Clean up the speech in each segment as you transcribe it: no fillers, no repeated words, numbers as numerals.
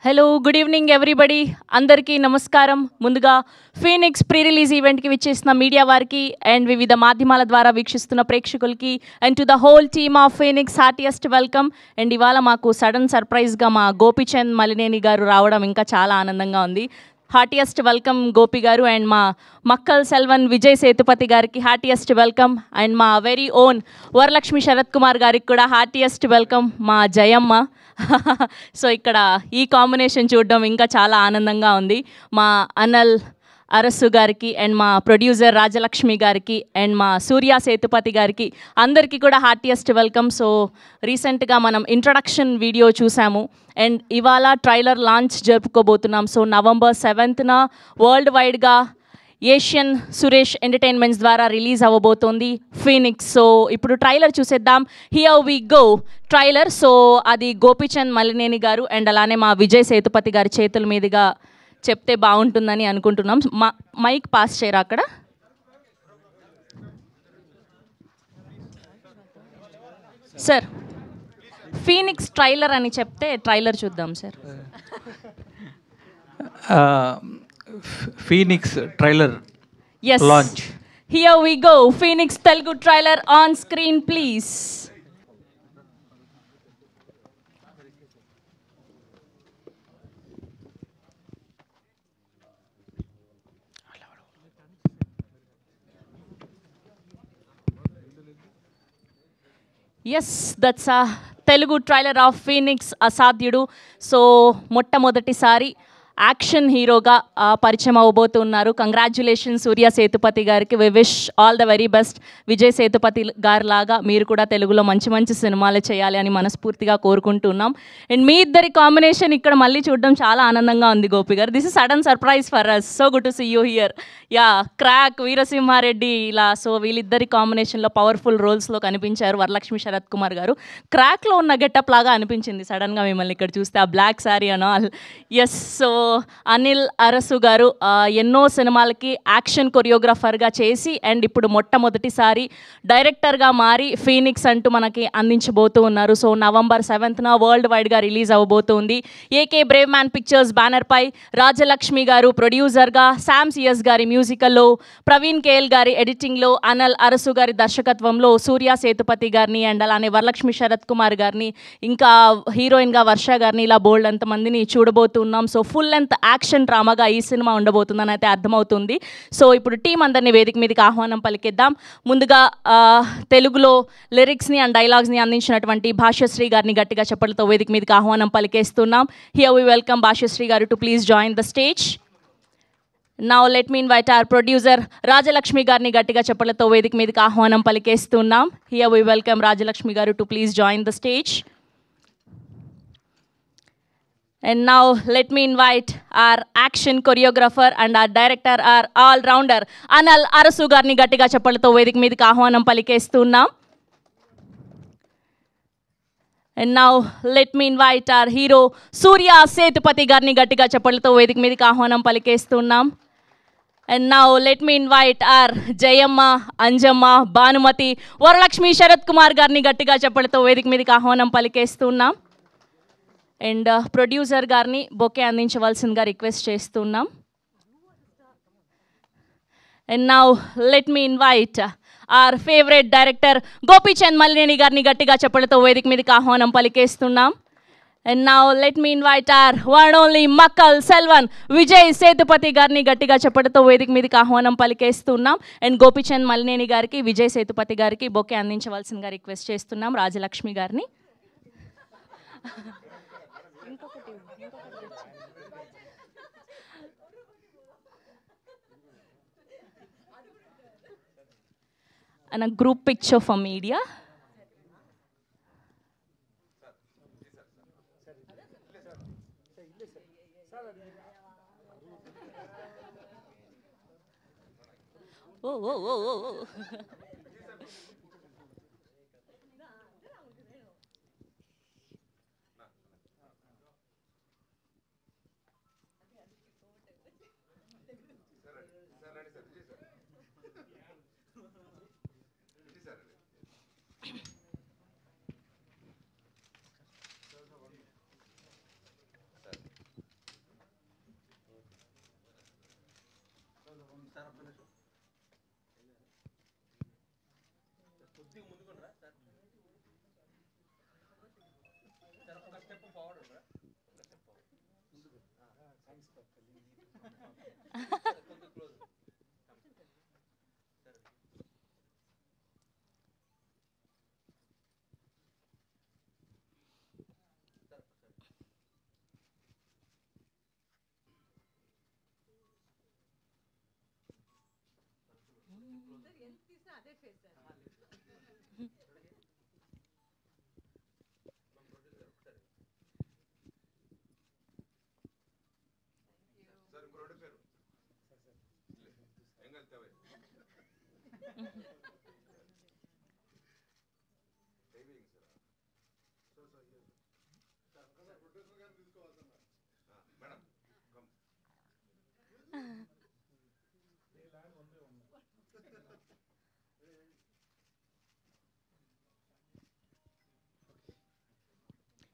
Hello good evening everybody అందరికీ నమస్కారం. ముందుగా ఫీనిక్స్ ప్రీ రిలీజ్ ఈవెంట్కి విచ్చేసిన మీడియా వారికి అండ్ వివిధ మాధ్యమాల ద్వారా వీక్షిస్తున్న ప్రేక్షకులకి and to the whole team of Phoenix heartiest welcome. And ఇవాళ మాకు సడన్ సర్ప్రైజ్గా మా గోపిచంద్ మలినేని గారు రావడం ఇంకా చాలా ఆనందంగా ఉంది. హార్టియెస్ట్ వెల్కమ్ గోపి గారు. అండ్ మా మక్కల్ సెల్వన్ విజయ్ సేతుపతి గారికి హార్టియెస్ట్ వెల్కమ్. అండ్ మా వెరీ ఓన్ వరలక్ష్మి శరత్ కుమార్ గారికి కూడా హార్టియెస్ట్ వెల్కమ్. మా జయమ్మ. సో ఇక్కడ ఈ కాంబినేషన్ చూడడం ఇంకా చాలా ఆనందంగా ఉంది. మా అనల్ అరసు గారికి అండ్ మా ప్రొడ్యూసర్ రాజలక్ష్మి గారికి అండ్ మా సూర్య సేతుపతి గారికి అందరికీ కూడా హార్టియెస్ట్ వెల్కమ్. సో రీసెంట్గా మనం ఇంట్రడక్షన్ వీడియో చూసాము అండ్ ఇవాళ ట్రైలర్ లాంచ్ జరుపుకోబోతున్నాం. సో November 7th వరల్డ్ వైడ్గా ఏషియన్ సురేష్ ఎంటర్టైన్మెంట్స్ ద్వారా రిలీజ్ అవ్వబోతోంది ఫీనిక్స్. సో ఇప్పుడు ట్రైలర్ చూసేద్దాం. Here we go trailer. So అది గోపిచంద్ మలినేని గారు అండ్ అలానే మా విజయ్ సేతుపతి గారి చేతుల మీదుగా చెప్తే బాగుంటుందని అనుకుంటున్నాం. మైక్ పాస్ చేయరా అక్కడ. సార్ ఫీనిక్స్ ట్రైలర్ అని చెప్తే ట్రైలర్ చూద్దాం sir. Phoenix trailer launch. Here we go. Phoenix Telugu trailer on screen please. Yes that's a Telugu trailer of Phoenix Asadhyudu. So మొట్టమొదటిసారి యాక్షన్ హీరోగా పరిచయం అవ్వబోతున్నారు. కంగ్రాచ్యులేషన్ సూర్య సేతుపతి గారికి. We wish all the very best. Vijay Sethupathi గారి లాగా మీరు కూడా తెలుగులో మంచి మంచి సినిమాలు చేయాలి అని మనస్ఫూర్తిగా కోరుకుంటున్నాం. అండ్ మీ ఇద్దరి కాంబినేషన్ ఇక్కడ మళ్ళీ చూడడం చాలా ఆనందంగా ఉంది గోపి గారు. This is sudden surprise for us. So good to see you here. Yeah Krack Veera Simha Reddy ఇలా. సో వీళ్ళిద్దరి కాంబినేషన్లో పవర్ఫుల్ రోల్స్లో కనిపించారు వరలక్ష్మి శరత్ కుమార్ గారు. క్రాక్లో ఉన్న గెటప్ లాగా అనిపించింది సడన్గా మిమ్మల్ని ఇక్కడ చూస్తే, ఆ black sari and all. Yes. So Anil Arasu గారు ఎన్నో సినిమాలకి యాక్షన్ కొరియోగ్రాఫర్గా చేసి అండ్ ఇప్పుడు మొట్టమొదటిసారి డైరెక్టర్గా మారి ఫీనిక్స్ అంటూ మనకి అందించబోతూ ఉన్నారు. సో November 7th వరల్డ్ వైడ్గా రిలీజ్ అవ్వబోతుంది. ఏకే బ్రేవ్ మ్యాన్ పిక్చర్స్ బ్యానర్పై రాజలక్ష్మి గారు ప్రొడ్యూసర్గా, శామ్ సిఎస్ గారి మ్యూజికల్లో, ప్రవీణ్ కేఎల్ గారి ఎడిటింగ్లో, అనల్ అరసు గారి దర్శకత్వంలో సూర్య సేతుపతి గారిని అండ్ అలానే వరలక్ష్మి శరత్ కుమార్ గారిని ఇంకా హీరోయిన్గా వర్ష గారిని ఇలా బోల్డ్ అంతమందిని చూడబోతున్నాం. సో ఫుల్ లెంత్ యాక్షన్ డ్రామాగా ఈ సినిమా ఉండబోతుందని అయితే అర్థమవుతుంది. సో ఇప్పుడు టీం అందరినీ వేదిక మీదకి ఆహ్వానం పలికిద్దాం. ముందుగా తెలుగులో లిరిక్స్ని అండ్ డైలాగ్స్ని అందించినటువంటి భాష్యశ్రీ గారిని గట్టిగా చెప్పలతో వేదిక మీదకి ఆహ్వానం పలికేస్తున్నాం. హియర్ వి వెల్కమ్ భాష్యశ్రీ గారు to please join the stage. Now let me invite our producer Rajalakshmi గారిని గట్టిగా చెప్పలతో వేదిక మీదకి ఆహ్వానం పలికేస్తున్నాం. హియర్ వి వెల్కమ్ రాజలక్ష్మి గారు to please join the stage. And now let me invite our action choreographer and our director, our all-rounder Anal Arasu garni gattiga cheppalతో వేదిక మీదకి ఆహ్వానం పలికేస్తున్నాం. And now let me invite our hero Surya Setupati garni gattiga cheppalతో వేదిక మీదకి ఆహ్వానం పలికేస్తున్నాం. And now let me invite our Jayamma, Anjamma, Bhanumati, Varalakshmi Sharath Kumar garni gattiga cheppalతో వేదిక మీదకి ఆహ్వానం పలికేస్తున్నాం. అండ్ ప్రొడ్యూసర్ గారిని బొకే అందించవలసిందిగా రిక్వెస్ట్ చేస్తున్నాం. And now let me invite our favourite director Gopichand Malineni గారిని గట్టిగా చెప్పలతో వేదిక మీదకి ఆహ్వానం పలికేస్తున్నాం. And now let me invite our one only Makkal Selvan Vijay Sethupathi గారిని గట్టిగా చెప్పలతో వేదిక మీదకి ఆహ్వానం పలికేస్తున్నాం. అండ్ గోపిచంద్ మలినేని గారికి, విజయ్ సేతుపతి గారికి బొకే అందించవలసిందిగా రిక్వెస్ట్ చేస్తున్నాం రాజలక్ష్మి గారిని. And a group picture for media. Oh.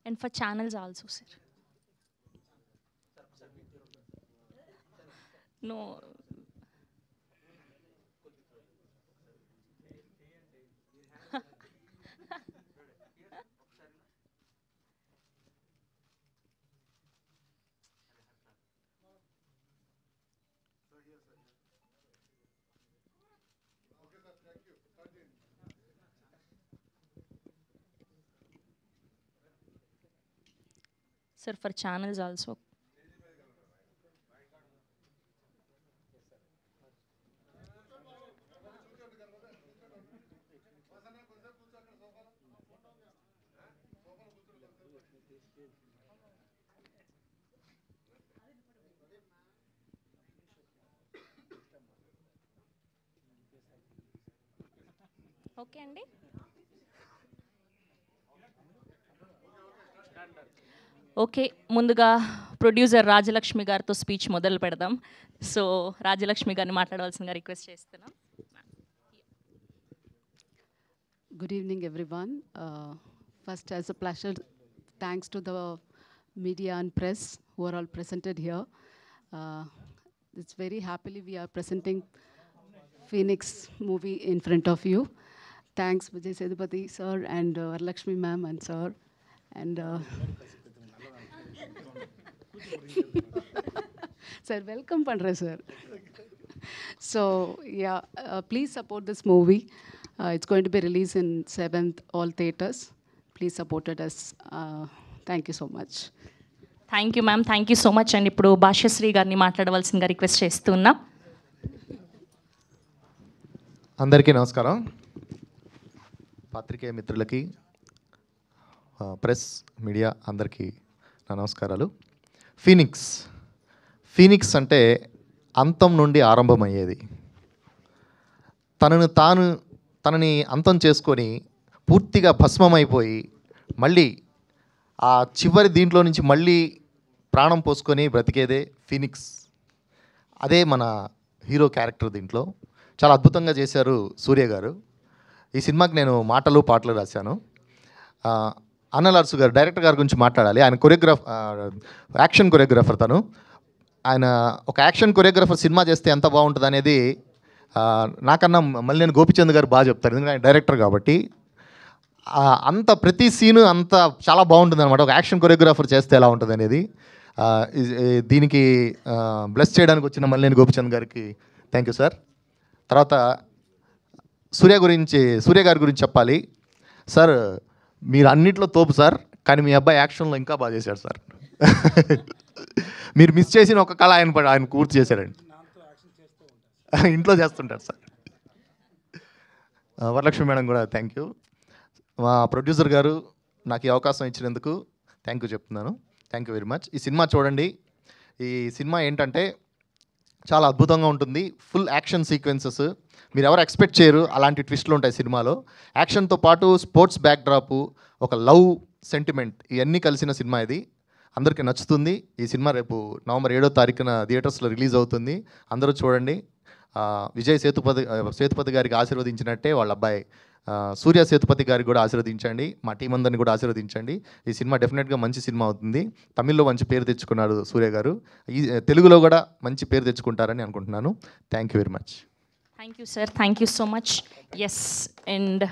And for channels also, sir. No. Sir, for channels also. Okay అండి. ఓకే, ముందుగా ప్రొడ్యూసర్ రాజలక్ష్మి గారితో స్పీచ్ మొదలు పెడదాం. సో రాజలక్ష్మి గారిని మాట్లాడవలసిందిగా రిక్వెస్ట్ చేస్తున్నాం. Good evening, everyone. First, as a pleasure, thanks to the media and press who are all presented here. It's very happily we are presenting Phoenix movie in front of you. Thanks, Vijay Sethupathi sir and Varalakshmi ma'am and sir. And sir, welcome Pandra sir. So yeah, please support this movie. It's going to be released in 7th all theaters. Please support us. Thank you so much. Thank you ma'am, thank you so much. And ఇప్పుడు భాష్యశ్రీ గారిని మాట్లాడవలసిందిగా request చేస్తున్నా. అందరికీ నమస్కారం. పాత్రికేయ మిత్రులకి, press media అందరికీ నా నమస్కారాలు. ఫీనిక్స్ అంటే అంతం నుండి ఆరంభమయ్యేది. తనని అంతం చేసుకొని పూర్తిగా భస్మమైపోయి మళ్ళీ ఆ చివరి దీంట్లో నుంచి మళ్ళీ ప్రాణం పోసుకొని బ్రతికేదే ఫీనిక్స్. అదే మన హీరో క్యారెక్టర్. దీంట్లో చాలా అద్భుతంగా చేశారు సూర్య గారు. ఈ సినిమాకి నేను మాటలు పాటలు రాశాను. అన్నల్ అర్సు గారు డైరెక్టర్ గారి గురించి మాట్లాడాలి. ఆయన యాక్షన్ కొరియోగ్రాఫర్. ఆయన ఒక యాక్షన్ కొరియోగ్రాఫర్ సినిమా చేస్తే ఎంత బాగుంటుంది అనేది నాకన్నా మళ్ళీ నేను గోపిచంద్ గారు బాగా చెప్తారు, ఎందుకంటే ఆయన డైరెక్టర్ కాబట్టి. అంత ప్రతి సీను అంత చాలా బాగుంటుంది అనమాట. ఒక యాక్షన్ కొరియోగ్రాఫర్ చేస్తే ఎలా ఉంటుంది అనేది. దీనికి బ్లెస్ చేయడానికి వచ్చిన మళ్ళీ నేను గోపిచంద్ గారికి థ్యాంక్ యూ సార్. తర్వాత సూర్య గారి గురించి చెప్పాలి. సార్, మీరు అన్నింటిలో తోపు సార్, కానీ మీ అబ్బాయి యాక్షన్లో ఇంకా బాగా చేశాడు సార్. మీరు మిస్ చేసిన ఒక కళ ఆయన పూర్తి చేశారండి. ఇంట్లో చేస్తుంటారు సార్. వరలక్ష్మి మేడం కూడా థ్యాంక్ యూ. మా ప్రొడ్యూసర్ గారు నాకు ఈ అవకాశం ఇచ్చినందుకు థ్యాంక్ యూ చెప్తున్నాను. Thank you very much. ఈ సినిమా చూడండి. ఈ సినిమా ఏంటంటే చాలా అద్భుతంగా ఉంటుంది. ఫుల్ యాక్షన్ సీక్వెన్సెస్ మీరు ఎవరు ఎక్స్పెక్ట్ చేయరు, అలాంటి ట్విస్ట్లు ఉంటాయి సినిమాలో. యాక్షన్తో పాటు స్పోర్ట్స్ బ్యాక్డ్రాపు, ఒక లవ్ సెంటిమెంట్, ఇవన్నీ కలిసిన సినిమా ఇది. అందరికీ నచ్చుతుంది. ఈ సినిమా రేపు నవంబర్ 7వ తారీఖున థియేటర్స్లో రిలీజ్ అవుతుంది. అందరూ చూడండి. విజయ్ సేతుపతి గారికి ఆశీర్వదించినట్టే వాళ్ళ అబ్బాయి సూర్య సేతుపతి గారికి కూడా ఆశీర్వదించండి. మా టీం అందరిని కూడా ఆశీర్వదించండి. ఈ సినిమా డెఫినెట్గా మంచి సినిమా అవుతుంది. తమిళ్లో మంచి పేరు తెచ్చుకున్నారు సూర్య గారు. ఈ తెలుగులో కూడా మంచి పేరు తెచ్చుకుంటారని అనుకుంటున్నాను. Thank you very much. Thank you sir, thank you so much. Yes, and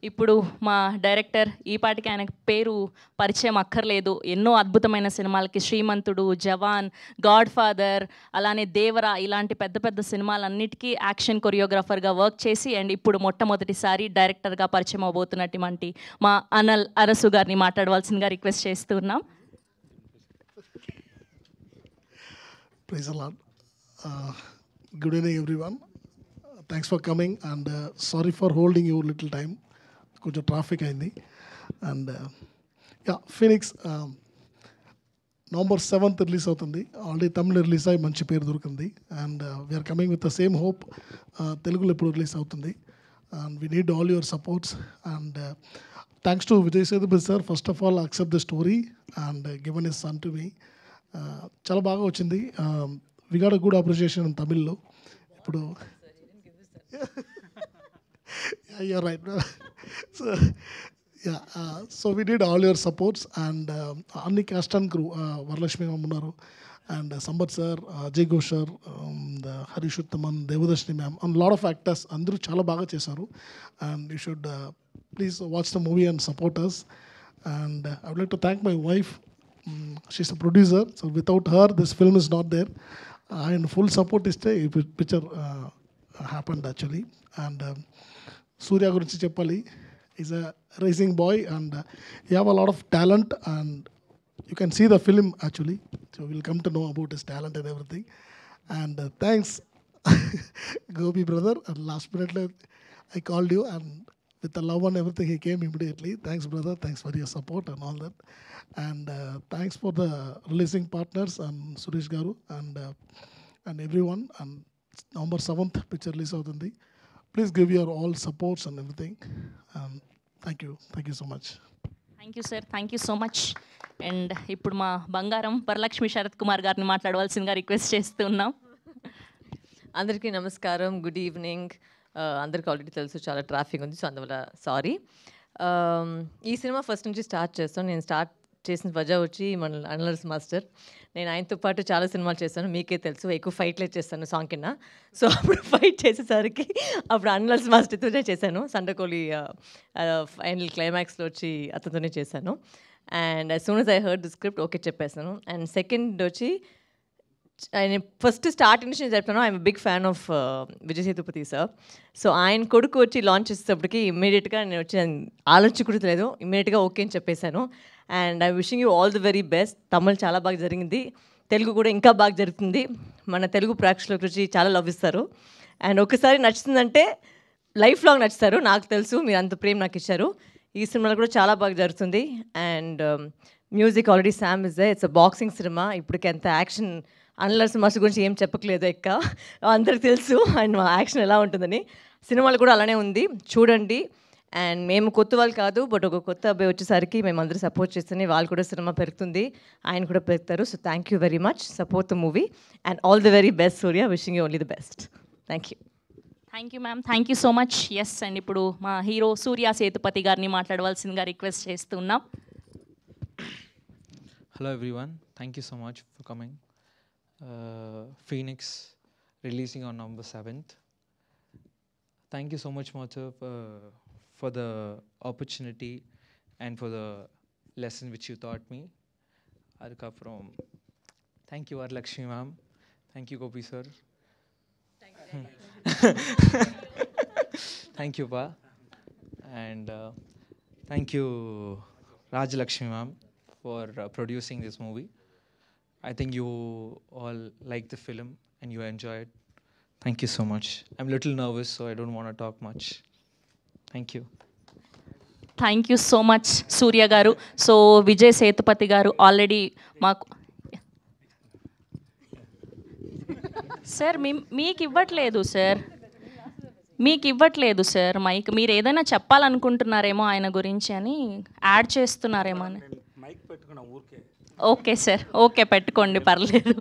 ఇప్పుడు మా డైరెక్టర్ ఈ పాటికి ఆయనకు పేరు పరిచయం అక్కర్లేదు, ఎన్నో అద్భుతమైన సినిమాలకి శ్రీమంతుడు, జవాన్, గాడ్ ఫాదర్, అలానే దేవరా ఇలాంటి పెద్ద పెద్ద సినిమాలన్నిటికీ యాక్షన్ కొరియోగ్రాఫర్గా వర్క్ చేసి అండ్ ఇప్పుడు మొట్టమొదటిసారి డైరెక్టర్గా పరిచయం అవబోతున్నటువంటి మా అనల్ అరసు గారిని మాట్లాడవలసిందిగా రిక్వెస్ట్ చేస్తున్నాం. Praise the Lord. Good evening, everyone. Thanks for coming, and sorry for holding you a little time. Kuch traffic aindi. And yeah, Phoenix November 7th release అవుతుంది. ఆల్రెడీ తమిళ రిలీజ్ అయ్యి మంచి పేరు దొరికింది. And we're coming with the same hope తెలుగులో ఎప్పుడు release అవుతుంది. And we need all your supports. And thanks to Vijay Sethupathi sir, first of all accept the story and given his son to me. చాలా బాగా వచ్చింది. We got a good appreciation in తమిళ్లో. ఇప్పుడు you're right. So we need all your supports and అన్ని cast and crew, Varalakshmi ma'am ఉన్నారు, and Sampath sir, Ajay Ghosh sir, Harish Uthaman, Devadarshini ma'am, and lot of actors అందరూ చాలా బాగా చేశారు. And you should please watch the movie and support us. And I would like to thank my wife. She's a producer, so without her this film is not there. And full support is the picture happened actually. And Surya gurinchi cheppali, is a rising boy and he have a lot of talent, and you can see the film actually, so we'll come to know about his talent and everything. And thanks Gopi brother, and last minute I called you and with the love and everything he came immediately. Thanks brother, thanks for your support and all that. And thanks for the releasing partners and Suresh garu and everyone. And November 7th picture release avutundi. Please give your all supports and everything. Thank you so much. Thank you sir, thank you so much. And ఇప్పుడు మా బంగారం వరలక్ష్మి శరత్ కుమార్ గారిని మాట్లాడవలసిందిగా request చేస్తున్నాం. అందరికీ నమస్కారం, good evening. అందరికి already తెలుసు చాలా ట్రాఫిక్ ఉంది, సో అందువల్ల సారీ. ఈ సినిమా ఫస్ట్ నుంచి స్టార్ట్ చేస్తాను. నేను స్టార్ట్ చేసిన వజా వచ్చి మన అనలర్స్ మాస్టర్. నేను ఆయనతో పాటు చాలా సినిమాలు చేస్తాను, మీకే తెలుసు. ఎక్కువ ఫైట్లే చేస్తాను సాంగ్ కింద. సో అప్పుడు ఫైట్ చేసేసరికి అప్పుడు అనలర్స్ మాస్టర్తోనే చేశాను. సండకోలి ఫైనల్ క్లైమాక్స్లో వచ్చి అతనితోనే చేశాను. And as soon as I heard the script okay చెప్పేసాను. అండ్ సెకండ్ వచ్చి ఆయన ఫస్ట్ స్టార్ట్ నుంచి నేను చెప్తాను, I'm big fan of Vijay Sethupathi sir. So ఆయన కొడుకు వచ్చి లాంచ్ చేసేటప్పటికి ఇమ్మీడియట్గా నేను వచ్చి ఆలోచించకూడదు, ఇమ్మీడియట్గా ఓకే అని చెప్పేశాను. And I wishing you all the very best. Tamil చాలా బాగా జరిగింది, తెలుగు కూడా ఇంకా బాగా జరుగుతుంది. మన తెలుగు ప్రేక్షకుల గురించి చాలా లవ్ ఇస్తారు. అండ్ ఒకసారి నచ్చుతుందంటే లైఫ్ లాంగ్ నచ్చుతారు, నాకు తెలుసు. మీరు అంత ప్రేమ నాకు ఇచ్చారు. ఈ సినిమాలో కూడా చాలా బాగా జరుగుతుంది. And music already Sam is they. It's a boxing cinema. ఇప్పటికి ఎంత యాక్షన్ అనలర్స్ మాస్టర్ గురించి ఏం చెప్పట్లేదు, అందరికి తెలుసు అండ్ మా యాక్షన్ ఎలా ఉంటుందని. సినిమాలు కూడా అలానే ఉంది, చూడండి. అండ్ మేము కొత్త వాళ్ళు కాదు, బట్ ఒక కొత్త అబ్బాయి వచ్చేసరికి మేము అందరూ సపోర్ట్ చేస్తేనే వాళ్ళు కూడా సినిమా పెరుగుతుంది, ఆయన కూడా పెరుగుతారు. So thank you very much, support the movie and all the very best Surya. Wishing you only the best. Thank you. Thank you ma'am, thank you so much. Yes, and ఇప్పుడు మా hero సూర్య సేతుపతి గారిని మాట్లాడవలసిందిగా request చేస్తున్నాం. Hello everyone, thank you so much for coming. Phoenix releasing on November 7th. Thank you so much, Mother, for the opportunity and for the lesson which you taught me. Adukaprom, thank you Varalakshmi ma'am, thank you Gopi sir. Thank you pa, and thank you Rajalakshmi ma'am for producing this movie. I think you all like the film and you enjoy it. Thank you so much. I'm a little nervous, so I don't want to talk much. Thank you. Thank you so much Surya గారు. So Vijay Sethupathi గారు already మాకు sir మీకు ఇవ్వట్లేదు sir mic. మీరు ఏదైనా చెప్పాలనుకుంటున్నారేమో ఆయన గురించి అని యాడ్ చేస్తున్నారేమో అని. ఓకే సార్, ఓకే పెట్టుకోండి, పర్లేదు.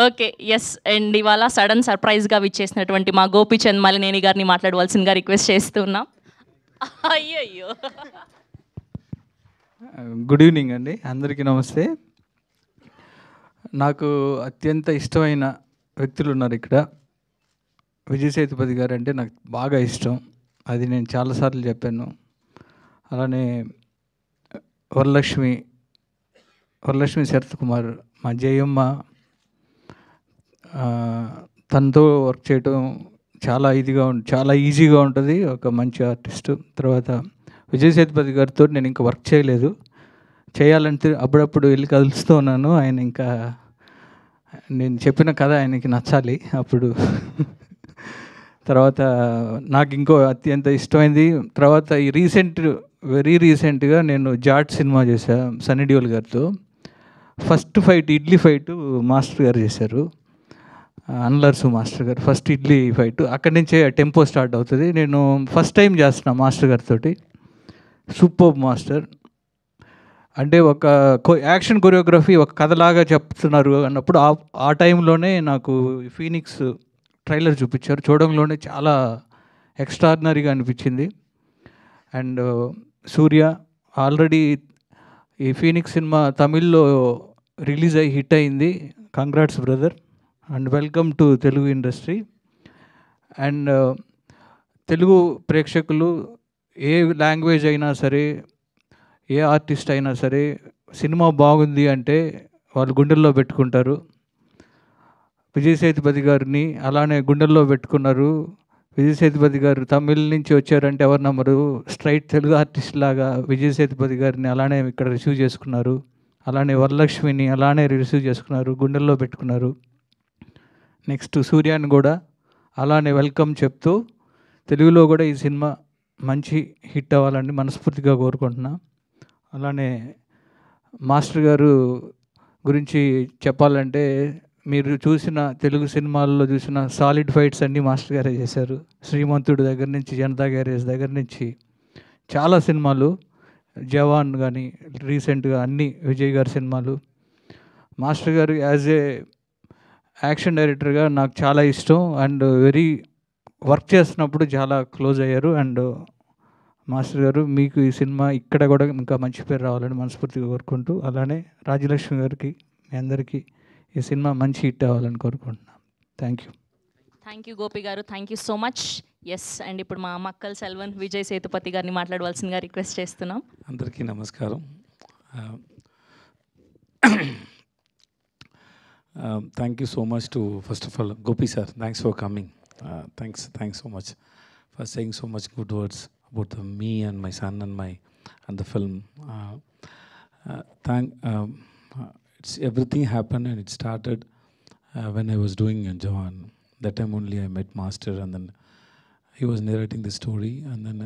Okay, yes. అండ్ ఇవాళ సడన్ సర్ప్రైజ్గా విచ్చేసినటువంటి మా గోపీచంద్ మలినేని గారిని మాట్లాడవలసిందిగా రిక్వెస్ట్ చేస్తున్నాం. అయ్యయ్యో. గుడ్ ఈవినింగ్ అండి, అందరికీ నమస్తే. నాకు అత్యంత ఇష్టమైన వ్యక్తులు ఉన్నారు ఇక్కడ. విజయ్ సేతుపతి గారు అంటే నాకు బాగా ఇష్టం, అది నేను చాలాసార్లు చెప్పాను. అలానే వరలక్ష్మి శరత్ కుమార్, మా జయమ్మ, తనతో వర్క్ చేయడం చాలా ఈజీగా ఉంటుంది. ఒక మంచి ఆర్టిస్ట్. తర్వాత విజయ్ సేతుపతి గారితో నేను ఇంకా వర్క్ చేయలేదు, చేయాలంటే అప్పుడప్పుడు వెళ్ళి కలుస్తూ ఉన్నాను. ఆయన ఇంకా నేను చెప్పిన కథ ఆయనకి నచ్చాలి అప్పుడు. తర్వాత నాకు ఇంకో అత్యంత ఇష్టమైంది, తర్వాత ఈ వెరీ రీసెంట్గా నేను జాట్ సినిమా చేశాను సన్నీ డియోల్ గారితో. First fight idli fight master గారు చేశారు, అన్లర్సు మాస్టర్ గారు. ఫస్ట్ ఇడ్లీ ఫైట్ అక్కడి నుంచే టెంపో స్టార్ట్ అవుతుంది. నేను ఫస్ట్ టైం చేస్తున్నా మాస్టర్ గారితో. Super master. అంటే ఒక యాక్షన్ కొరియోగ్రఫీ ఒక కథలాగా చెప్తున్నారు అన్నప్పుడు ఆ టైంలోనే నాకు ఫీనిక్స్ ట్రైలర్ చూపించారు. చూడంలోనే చాలా ఎక్స్ట్రాడినరీగా అనిపించింది. అండ్ సూర్య ఆల్రెడీ ఈ ఫీనిక్స్ సినిమా తమిళ్లో రిలీజ్ అయ్యి హిట్ అయింది. Congrats brother and welcome to Telugu industry. And Telugu ప్రేక్షకులు ఏ లాంగ్వేజ్ అయినా సరే, ఏ ఆర్టిస్ట్ అయినా సరే, సినిమా బాగుంది అంటే వాళ్ళు గుండెల్లో పెట్టుకుంటారు. విజయ్ సేతుపతి గారిని అలానే గుండెల్లో పెట్టుకున్నారు. విజయ్ సేతుపతి గారు తమిళ్ నుంచి వచ్చారంటే ఎవరు నమ్మరు. స్ట్రైట్ తెలుగు ఆర్టిస్ట్ లాగా విజయ్ సేతుపతి గారిని అలానే ఇక్కడ రిసీవ్ చేసుకున్నారు. అలానే వరలక్ష్మిని అలానే రిసీవ్ చేసుకున్నారు, గుండెల్లో పెట్టుకున్నారు. నెక్స్ట్ సూర్యాని కూడా అలానే వెల్కమ్ చెప్తూ తెలుగులో కూడా ఈ సినిమా మంచి హిట్ అవ్వాలని మనస్ఫూర్తిగా కోరుకుంటున్నా. అలానే మాస్టర్ గారు గురించి చెప్పాలంటే, మీరు చూసిన తెలుగు సినిమాల్లో చూసిన సాలిడ్ ఫైట్స్ అన్నీ మాస్టర్ గారే చేశారు. శ్రీమంతుడు దగ్గర నుంచి, జనతా గ్యారేజ్ దగ్గర నుంచి చాలా సినిమాలు, జవాన్ కానీ రీసెంట్గా అన్ని విజయ్ గారి సినిమాలు. మాస్టర్ గారు యాజ్ ఏ యాక్షన్ డైరెక్టర్గా నాకు చాలా ఇష్టం. అండ్ వర్క్ చేస్తున్నప్పుడు చాలా క్లోజ్ అయ్యారు. అండ్ మాస్టర్ గారు మీకు ఈ సినిమా ఇక్కడ కూడా ఇంకా మంచి పేరు రావాలని మనస్ఫూర్తిగా కోరుకుంటూ, అలానే రాజలక్ష్మి గారికి, మీ అందరికీ ఈ సినిమా మంచి హిట్ అవ్వాలని కోరుకుంటున్నాను. థ్యాంక్ యూ గోపి గారు, thank you so much. Yes, and ఇప్పుడు మా మక్కల్ సెల్వన్ విజయ్ సేతుపతి గారిని మాట్లాడవలసిందిగా రిక్వెస్ట్ చేస్తున్నాం. అందరికీ నమస్కారం. Thank you so much to, first of all, Gopi sir, thanks for coming. Thanks so much for saying so much good words about me and my son and the film. It's everything happened and it started when I was doing Jawan. That time only I met Master, and then he was narrating the story, and then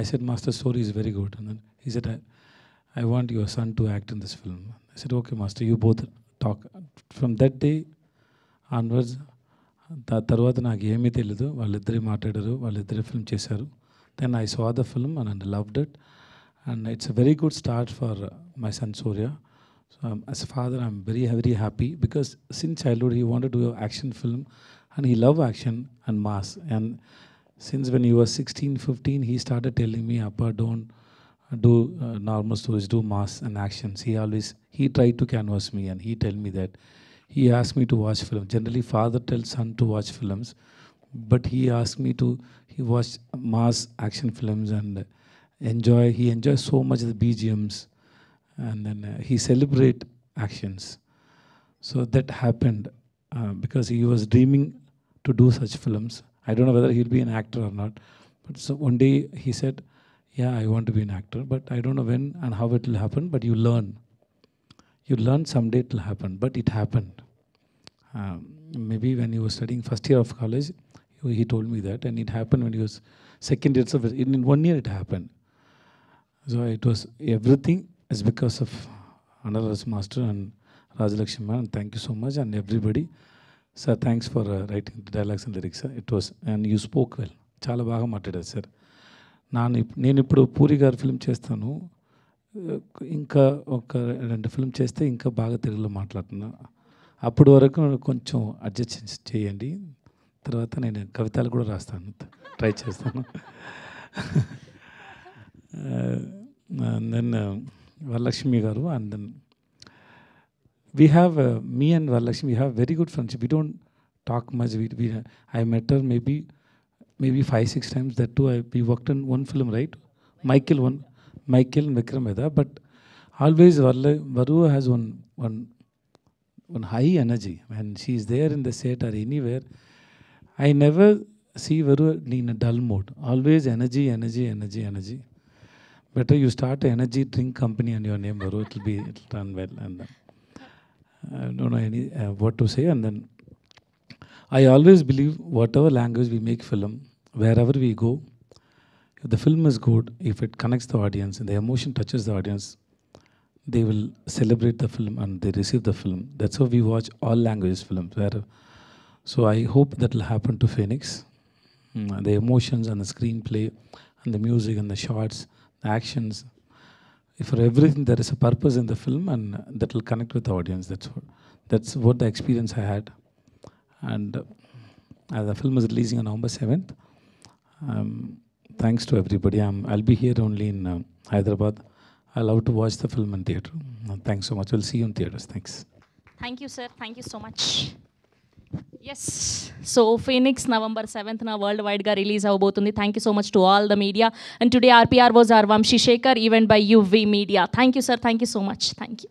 I said, Master, story is very good. And then he said, I want your son to act in this film. I said, okay, Master, you both talk. From that day onwards, తర్వాత నాకు ఏమీ తెలియదు, వాళ్ళిద్దరే మాట్లాడారు, వాళ్ళిద్దరే film చేశారు. Then I saw the film and I loved it, and it's a very good start for my son Surya. So as a father, I'm very, very happy, because since childhood he wanted to do an action film, and he loved action and mass. And since when he was 16, 15, he started telling me, Appa, don't do normal stories, do mass and actions. He tried to canvas me, and he tell me that he asked me to watch film. Generally father tells son to watch films, but he asked me to watch mass action films and he enjoys so much the BGMs, and then he celebrate actions. So that happened because he was dreaming to do such films. I don't know whether he'll be an actor or not, but so one day he said, yeah, I want to be an actor, but I don't know when and how it will happen, but you learn someday it will happen. But it happened. Maybe when he was studying first year of college, he told me that, and it happened when he was second year. So in 1 year it happened. So it was, everything is because of Anar's Master and Rajalakshmi, and thank you so much, and everybody. Sir, thanks for writing the dialogues and lyrics, sir. It was, and you spoke well. చాలా బాగా మాట్లాడారు sir. నేను ఇప్పుడు పూరి గారి film చేస్తాను, ఇంకా ఒక 2 film చేస్తే ఇంకా బాగా తెలుగులో మాట్లాడుతున్నా. అప్పటి వరకు కొంచెం అడ్జస్ట్ చేయండి, తర్వాత నేను కవితలు కూడా రాస్తాను, ట్రై చేస్తాను. And then Varalakshmi garu, and then we have me and Varalakshmi, we have very good friendship. We don't talk much. I met her maybe 5-6 times. That too, we worked in one film, right? Michael and Vikram Vedha, but always Varu has one high energy. When she is there in the set or anywhere, I never see Varu in a dull mode. Always energy. Better you start an energy drink company on your name, Varu. It'll run well. And I don't know what to say. And then I always believe whatever language we make film, wherever we go, if the film is good, if it connects the audience and the emotion touches the audience, they will celebrate the film and they receive the film. That's how we watch all languages films. So I hope that will happen to Phoenix. The emotions and the screenplay and the music and the shots, the actions. For everything, there is a purpose in the film and that will connect with the audience. That's what the experience I had. And the film is releasing on November 7th. Thanks to everybody. I'll be here only in Hyderabad. I love to watch the film in theatre. Thanks so much. We'll see you in theatres. Thanks. Thank you, sir. Thank you so much. Yes. So Phoenix November 7th na worldwide ga release avbotundi. Thank you so much to all the media. And today RPR was our Vamshi Shekhar, event by UV Media. Thank you, sir. Thank you so much. Thank you.